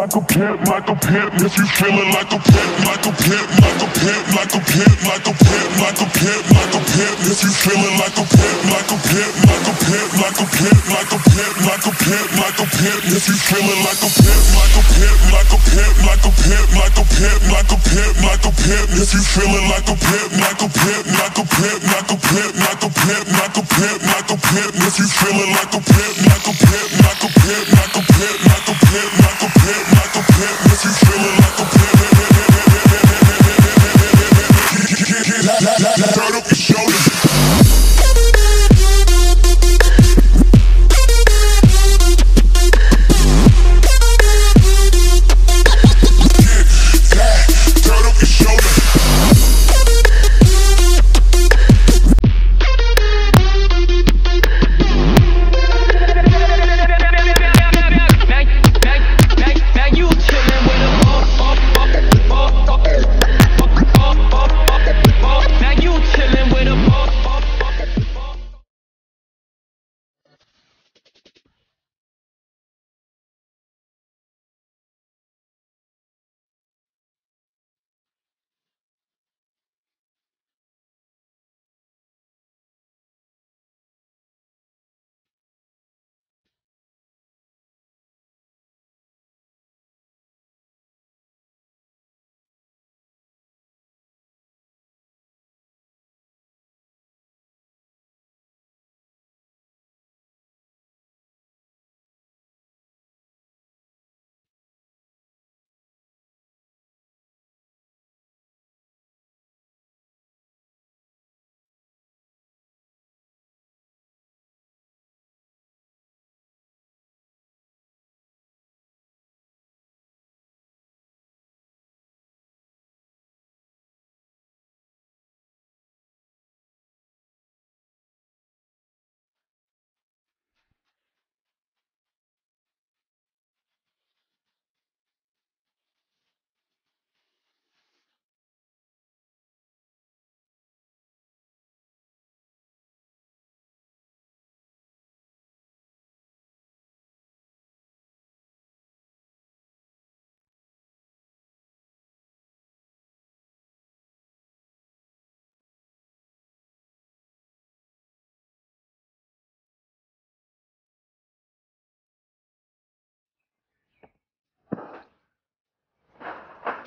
like a pimp, like a pimp. If you feeling like a pimp, like a pimp, like a pimp, like a pimp, like a pimp, like a pimp, like a pimp. If you feeling like a pimp, like a pimp, like a pimp, like a pimp, like a pimp, like a pimp, like a pimp. If you feeling like a pimp, like a pimp, like a pimp, like a pimp, like a pimp, like a pimp, like a pimp. If you feeling like a pimp, like a pimp, like a pimp, like a pimp, like a pimp, like a pimp, like a pimp. If you feeling like a pimp, like a pimp, like a pimp, like a pimp, like a pimp, like a pimp, like a pimp. If you feeling like a pimp, turn up your shoulders.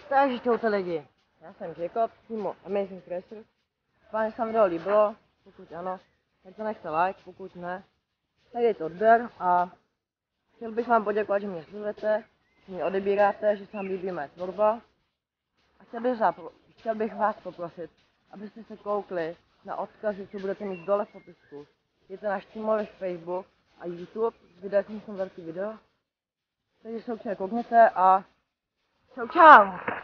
Takže čaute lidi, já jsem Jacob, mimo Amazing Crasher. Vám se vám video líbilo, pokud ano, tak to nechte like, pokud ne, tak dejte odběr a chtěl bych vám poděkovat, že mě sledujete, že mě odebíráte, že se vám líbí moje tvorba. A chtěl bych vás poprosit, abyste se koukli na odkazy, co budete mít dole v popisku. Je to náš týmový Facebook a YouTube, kde jsem velký video. Takže se určitě koukněte a čau čau!